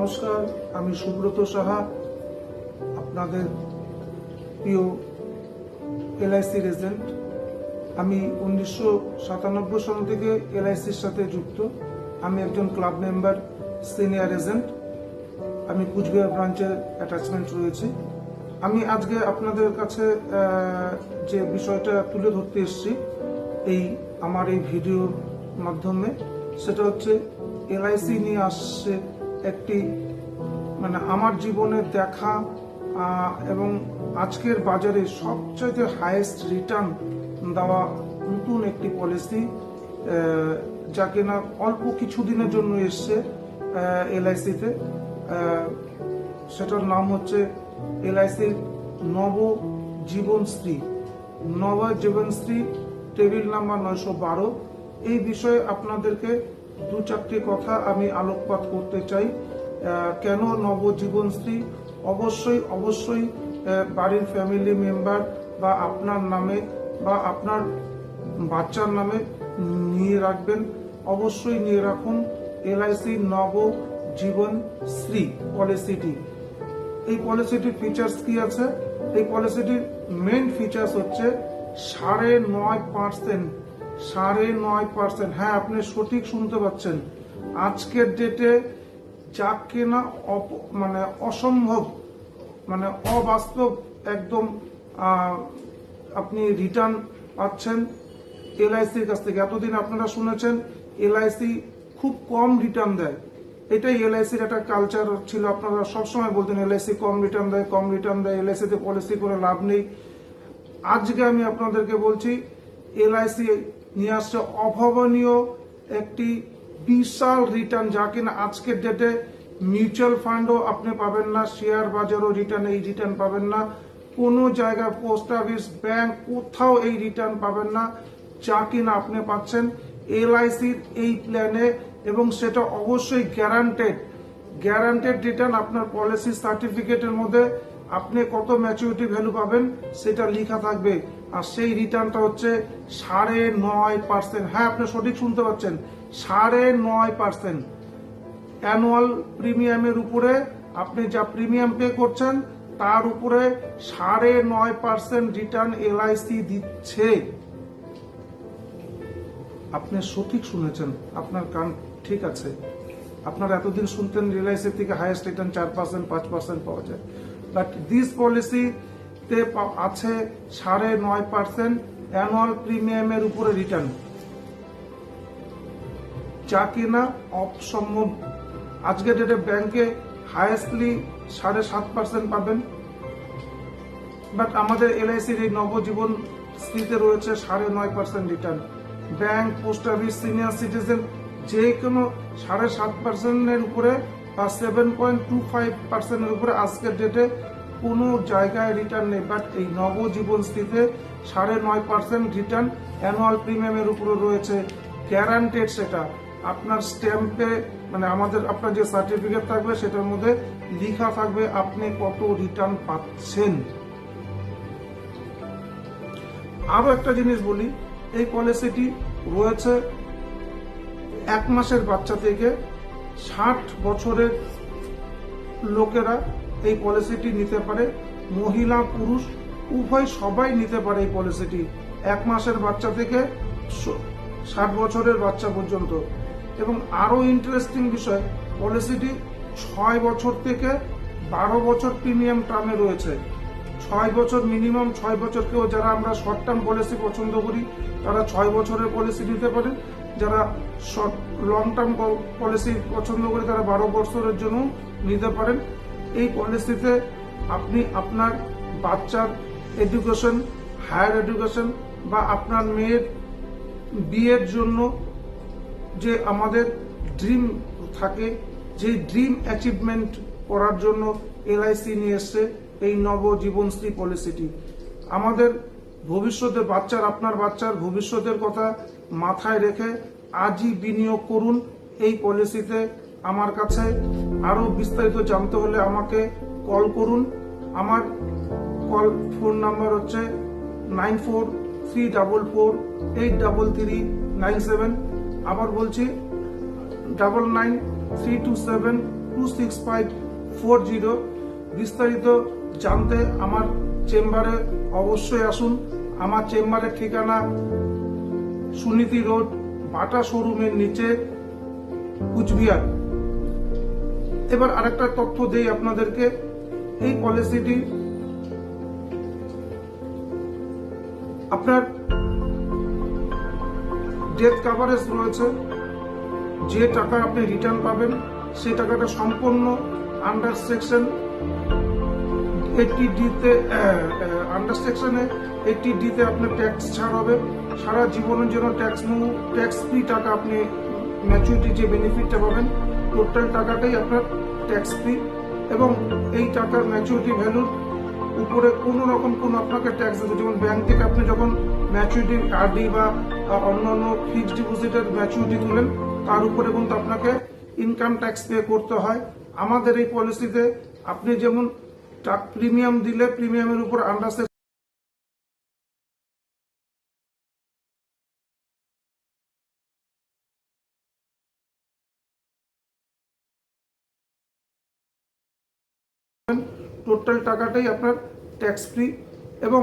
নমস্কার, আমি সুব্রত সাহা, আপনাদের প্রিয় এলআইসির এজেন্ট। আমি 1997 সাল থেকে এলআইসির সাথে যুক্ত। আমি একজন ক্লাব মেম্বার, সিনিয়র এজেন্ট। আমি কুচবিহার ব্রাঞ্চের অ্যাটাচমেন্ট রয়েছে। আমি আজকে আপনাদের কাছে যে বিষয়টা তুলে ধরতে এসেছি আমার এই ভিডিওর মাধ্যমে, সেটা হচ্ছে এলআইসি নিয়ে আসছে একটি আমার জীবনে দেখা এবং আজকের বাজারে সবচাইতে হাইয়েস্ট রিটার্ন দেওয়া নতুন একটি পলিসি, যা কিনা অল্প কিছুদিনের জন্য এসছে এলআইসিতে। সেটার নাম হচ্ছে এলআইসির নব জীবনশ্রী। নব জীবনশ্রী টেবিল নাম্বার 912। এই বিষয়ে আপনাদেরকে দু চারটি কথা আমি আলোকপাত করতে চাই। কেন নবজীবনশ্রী? অবশ্যই বাড়ির ফ্যামিলি মেম্বার বা আপনার নামে বা আপনার বাচ্চার নামে নিয়ে রাখবেন। অবশ্যই নিয়ে রাখুন এলআইসি নবজীবনশ্রী পলিসিটি। এই পলিসিটির ফিচার্স কি আছে? এই পলিসিটির মেইন ফিচার্স হচ্ছে 9.5%। হ্যাঁ, আপনি সঠিক শুনতে পাচ্ছেন। আজকের ডেটে যা কেনা অসম্ভব, অবাস্তব একদম আপনি রিটার্ন পাচ্ছেন এলআইসির কাছ থেকে। এতদিন আপনারা শুনেছেন এলআইসি খুব কম রিটার্ন দেয়। এটাই এলআইসির একটা কালচার ছিল। আপনারা সবসময় বলতেন এলআইসি কম রিটার্ন দেয়, এলআইসিতে পলিসি করে লাভ নেই। আজকে আমি আপনাদেরকে বলছি এলআইসি নিয়ে আসছে অভাবনীয় একটি বিশাল রিটার্ন, যা কিনা আজকের ডেটে মিউচুয়াল ফান্ডও আপনি পাবেন না, শেয়ার বাজারও এই রিটার্ন পাবেন না, কোনো জায়গায় পোস্ট অফিস, ব্যাংক, কোথাও এই রিটার্ন পাবেন না, যা কিনা আপনি পাচ্ছেন এলআইসির এই প্ল্যানে। এবং সেটা অবশ্যই গ্যারান্টেড রিটার্ন। আপনার পলিসি সার্টিফিকেটের মধ্যে আপনি কত ম্যাচুরিটি ভ্যালু পাবেন সেটা লেখা থাকবে। আর সেই রিটার্নটা হচ্ছে 9.5%। হ্যাঁ, আপনি সঠিক শুনতে পাচ্ছেন, 9.5%। অ্যানুয়াল প্রিমিয়ামের উপরে আপনি যা প্রিমিয়াম পে করছেন তার উপরে 9.5% রিটার্ন এলআইসি দিচ্ছে। আপনি সঠিক শুনেছেন, আপনার কান ঠিক আছে। আপনারা এতদিন শুনতেন এলআইসি থেকে হাইয়েস্ট রিটার্ন 4%, 5% পাওয়া যায়। বাট দিস পলিসিতে আছে 9.5% অ্যানুয়াল প্রিমিয়ামের উপরে রিটার্ন, যা কিনা অসম্ভব। আজকের ডেটে ব্যাংকে হাইয়েস্টলি 7.5% পাবেন, বাট আমাদের এলআইসির এই নবজীবন শ্রীতে রয়েছে 9.5% return. Bank, post office, senior citizen যে কোনো 7.5%-এর উপরে বা 7.25%-এর উপরে আজকের ডেটে কোনো জায়গায় রিটার্ন নেই। বাট এই নবজীবন শ্রীতে 9.5% রিটার্ন অ্যানুয়াল প্রিমিয়ামের উপরে রয়েছে, গ্যারান্টেড। সেটা আপনার স্ট্যাম্পে আপনার যে সার্টিফিকেট থাকবে সেটার মধ্যে লেখা থাকবে আপনি কত রিটার্ন পাচ্ছেন। আরো একটা জিনিস বলি, এই পলিসিটি রয়েছে 1 মাসের বাচ্চা থেকে 60 বছরের লোকেরা এই পলিসিটি নিতে পারে। মহিলা পুরুষ উভয় সবাই নিতে পারে এই পলিসিটি, 1 মাসের বাচ্চা থেকে 60 বছরের বাচ্চা পর্যন্ত। এবং আরো ইন্টারেস্টিং বিষয়, পলিসিটি 6 বছর থেকে 12 বছর প্রিমিয়াম টার্মে রয়েছে। 6 বছর মিনিমাম, 6 বছরকেও যারা আমরা শর্ট টার্ম পলিসি পছন্দ করি তারা 6 বছরের পলিসি নিতে পারেন। যারা লং টার্ম পলিসি পছন্দ করি তারা 12 বছরের জন্য নিতে পারেন। এই পলিসিতে আপনি আপনার বাচ্চার এডুকেশন, হায়ার এডুকেশন বা আপনার মেয়ের বিয়ের জন্য যে আমাদের ড্রিম থাকে, যে ড্রিম অ্যাচিভমেন্ট করার জন্য এলআইসি নিয়ে এসছে এই নবজীবনশ্রী পলিসিটি। আমাদের ভবিষ্যতে আপনার বাচ্চার ভবিষ্যতের কথা মাথায় রেখে আজই বিনিয়োগ করুন এই পলিসিতে। আমার কাছে আরো বিস্তারিত জানতে হলে আমাকে কল করুন। আমার ফোন নাম্বার হচ্ছে 9434483397। আবার বলছি 9932783397। 26526540। বিস্তারিত জানতে আমার চেম্বারে অবশ্যই আসুন। আমার চেম্বারের ঠিকানা সুনীতি রোড, বাটা শোরুমের নিচে, কুচবিহার। এবার আরেকটা তথ্য দেই আপনাদেরকে। এই পলিসিটি আপনার ডেথ কাভারেজ রয়েছে। যে টাকা আপনি রিটার্ন পাবেন সেই টাকাটা সম্পূর্ণ আন্ডার সেকশন 80D-তে আপনার ট্যাক্স ছাড় হবে। সারা জীবনের জন্য ট্যাক্স ফ্রি টাকা আপনি ম্যাচুরিটি যে বেনিফিটটা পাবেন টোটাল টাকাটাই আপনার ট্যাক্স ফ্রি, এবং এই টাকার ম্যাচুরিটি ভ্যালুর উপরে কোনো রকম আপনাকে ট্যাক্স দেবে। যেমন ব্যাংক থেকে আপনি যখন ম্যাচুরিটি আরডি বা অন্যান্য ফিক্সড ডিপোজিটের ম্যাচুরিটি তুলেন তার উপরে কিন্তু আপনাকে ইনকাম ট্যাক্স পে করতে হয়। আমাদের এই পলিসিতে আপনি যেমন প্রিমিয়াম দিলে প্রিমিয়ামের উপর আন্ডার টোটাল টাকাটাই আপনার ট্যাক্স ফ্রি, এবং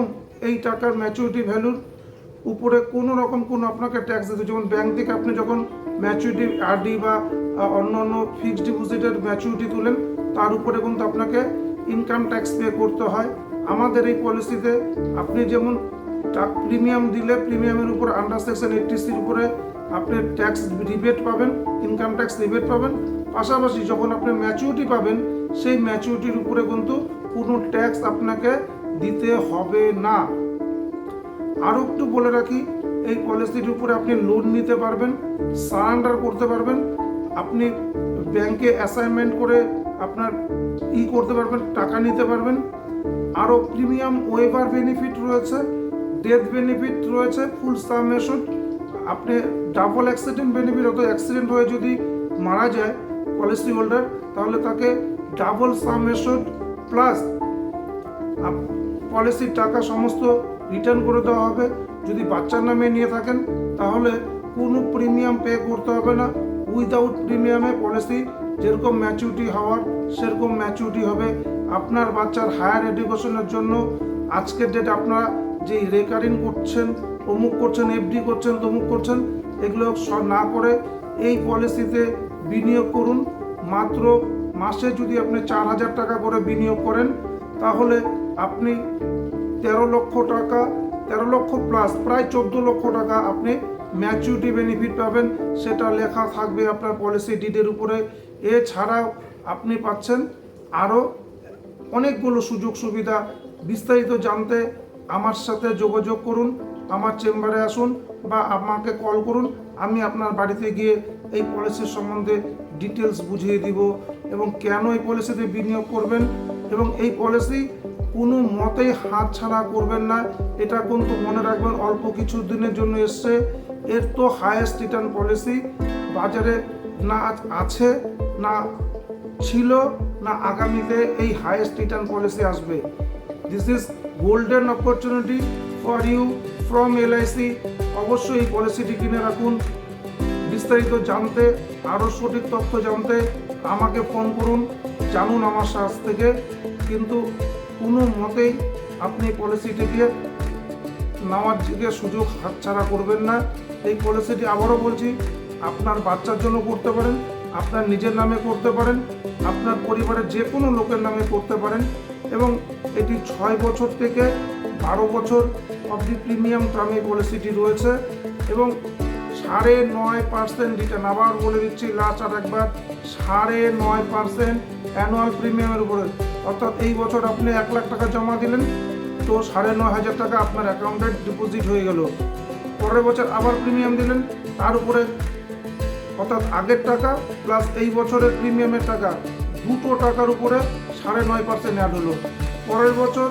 এই টাকার ম্যাচুরিটি ভ্যালুর উপরে কোনো রকম আপনাকে ট্যাক্স দিতে। যেমন ব্যাংক থেকে আপনি যখন ম্যাচুরিটি আরডি বা অন্যান্য ফিক্সড ডিপোজিটের ম্যাচুরিটি তুলেন তার উপরে কিন্তু আপনাকে ইনকাম ট্যাক্স পে করতে হয়। আমাদের এই পলিসিতে আপনি যেমন প্রিমিয়াম দিলে প্রিমিয়ামের উপর আন্ডার সেকশন 80C-র উপরে আপনি ট্যাক্স রিবেট পাবেন, ইনকাম ট্যাক্স রিবেট পাবেন। পাশাপাশি যখন আপনি ম্যাচুরিটি পাবেন সেই ম্যাচুরিটির উপরে কিন্তু কোনো ট্যাক্স আপনাকে দিতে হবে না। আরও একটু বলে রাখি, এই পলিসির উপরে আপনি লোন নিতে পারবেন, সারেন্ডার করতে পারবেন, আপনি ব্যাংকে অ্যাসাইনমেন্ট করে আপনার করতে পারবেন, টাকা নিতে পারবেন। আরও প্রিমিয়াম ওয়েভার বেনিফিট রয়েছে, ডেথ বেনিফিট রয়েছে, ফুল সাম এশড। আপনি ডাবল অ্যাক্সিডেন্ট বেনিফিট, অত অ্যাক্সিডেন্ট হয়ে যদি মারা যায় পলিসি হোল্ডার তাহলে তাকে ডাবল সাম এশড প্লাস পলিসির টাকা সমস্ত রিটার্ন করে দেওয়া হবে। যদি বাচ্চার নামে নিয়ে থাকেন তাহলে কোনো প্রিমিয়াম পে করতে হবে না। উইদাউট প্রিমিয়ামে পলিসি যেরকম ম্যাচুরিটি হওয়ার সেরকম ম্যাচুরিটি হবে। আপনার বাচ্চার হায়ার এডুকেশনের জন্য আজকের ডেট আপনারা যে রেকারিং করছেন, অমুক করছেন, এফডি করছেন, তমুক করছেন, এগুলো না করে এই পলিসিতে বিনিয়োগ করুন। মাত্র মাসে যদি আপনি 4000 টাকা করে বিনিয়োগ করেন তাহলে আপনি 13 লক্ষ টাকা, 13 লক্ষ প্লাস প্রায় 14 লক্ষ টাকা আপনি ম্যাচুরিটি বেনিফিট পাবেন। সেটা লেখা থাকবে আপনার পলিসি ডিডের উপরে। এছাড়াও আপনি পাচ্ছেন আরও অনেকগুলো সুযোগ সুবিধা। বিস্তারিত জানতে আমার সাথে যোগাযোগ করুন, আমার চেম্বারে আসুন বা আমাকে কল করুন। আমি আপনার বাড়িতে গিয়ে এই পলিসির সম্বন্ধে ডিটেলস বুঝিয়ে দিব এবং কেন এই পলিসিতে বিনিয়োগ করবেন, এবং এই পলিসি কোনো মতেই হাত ছাড়া করবেন না। এটা কিন্তু মনে রাখবেন অল্প কিছু দিনের জন্য এসছে, এর তো হায়েস্ট রিটার্ন পলিসি বাজারে না আছে, না ছিল, না আগামীতে এই হায়েস্ট রিটার্ন পলিসি আসবে। This is golden opportunity for you from LIC. অবশ্যই এই পলিসিটি কিনে রাখুন। বিস্তারিত জানতে, আরও সঠিক তথ্য জানতে আমাকে ফোন করুন, জানুন আমার কাছ থেকে। কিন্তু কোনো মতেই আপনি পলিসিটিকে নেওয়ার দিকে সুযোগ হাতছাড়া করবেন না। এই পলিসিটি আবারও বলছি, আপনার বাচ্চার জন্য করতে পারেন, আপনার নিজের নামে করতে পারেন, আপনার পরিবারের যে কোনো লোকের নামে করতে পারেন, এবং এটি 6 বছর থেকে 12 বছর অবধি প্রিমিয়াম টার্মে পলিসিটি রয়েছে, এবং 9.5% রিটার্ন। আবার বলে দিচ্ছি লাস্ট আর একবার, 9.5% অ্যানুয়াল প্রিমিয়ামের উপরে। অর্থাৎ এই বছর আপনি 1 লাখ টাকা জমা দিলেন তো 9,500 টাকা আপনার অ্যাকাউন্টে ডিপোজিট হয়ে গেল। পরের বছর আবার প্রিমিয়াম দিলেন, তার উপরে অর্থাৎ আগের টাকা প্লাস এই বছরের প্রিমিয়ামের টাকা, দুটো টাকার উপরে 9.5% অ্যাড হলো। পরের বছর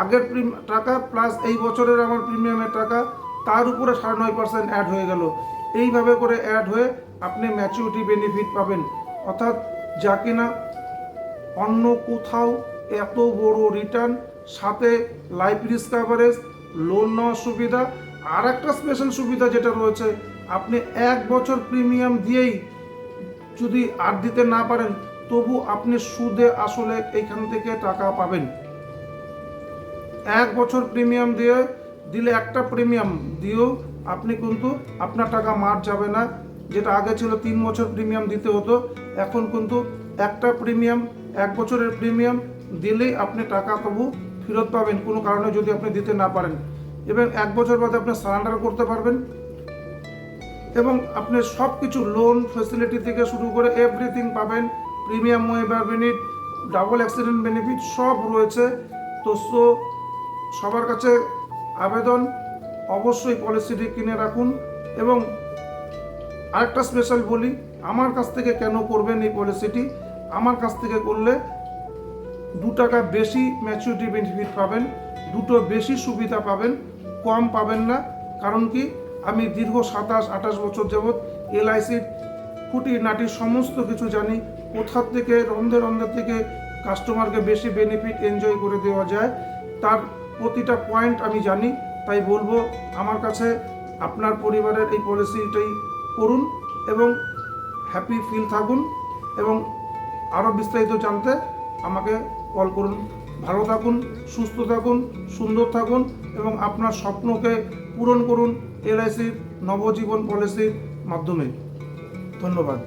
আগের টাকা প্লাস এই বছরের আমার প্রিমিয়ামের টাকা, তার উপরে 9.5% অ্যাড হয়ে গেল। এইভাবে করে অ্যাড হয়ে আপনি ম্যাচুরিটি বেনিফিট পাবেন। অর্থাৎ যা কিনা অন্য কোথাও এত বড় রিটার্ন, সাথে লাইফ রিস্ক কভারেজ, লোন নেওয়ার সুবিধা। আর একটা স্পেশাল সুবিধা যেটা রয়েছে, আপনি 1 বছর প্রিমিয়াম দিয়েই যদি আর দিতে না পারেন তবু আপনি সুদে আসলে এইখান থেকে টাকা পাবেন। 1 বছর প্রিমিয়াম দিলে একটা প্রিমিয়াম দিয়েও আপনি কিন্তু আপনার টাকা মার যাবে না। যেটা আগে ছিল 3 বছর প্রিমিয়াম দিতে হতো, এখন কিন্তু একটা প্রিমিয়াম 1 বছরের প্রিমিয়াম দিলেই আপনি টাকা তবু ফেরত পাবেন, কোনো কারণে যদি আপনি দিতে না পারেন। এবং 1 বছর বাদে আপনি সারেন্ডার করতে পারবেন এবং আপনি সব কিছু লোন ফ্যাসিলিটি থেকে শুরু করে এভরিথিং পাবেন। Premium waiver benefit, double accident benefit সব রয়েছে। তো সবার কাছে আবেদন, অবশ্যই পলিসিটি কিনে রাখুন। এবং আরেকটা স্পেশাল বলি, আমার কাছ থেকে কেন করবেন এই পলিসিটি? আমার কাছ থেকে করলে 2 টাকা বেশি ম্যাচুরিটি বেনিফিট পাবেন, 2টো বেশি সুবিধা পাবেন, কম পাবেন না। কারণ কি, আমি দীর্ঘ 27-28 বছর যাবৎ LICর খুঁটিনাটি সমস্ত কিছু জানি, কোথা থেকে রন্ধে থেকে কাস্টমারকে বেশি বেনিফিট এনজয় করে দেওয়া যায়, তার প্রতিটা পয়েন্ট আমি জানি। তাই বলবো, আমার কাছে আপনার পরিবারের এই পলিসিটাই করুন এবং হ্যাপি ফিল থাকুন। এবং আরও বিস্তারিত জানতে আমাকে কল করুন। ভালো থাকুন, সুস্থ থাকুন, সুন্দর থাকুন এবং আপনার স্বপ্নকে পূরণ করুন LICর নবজীবন পলিসির মাধ্যমে। ধন্যবাদ।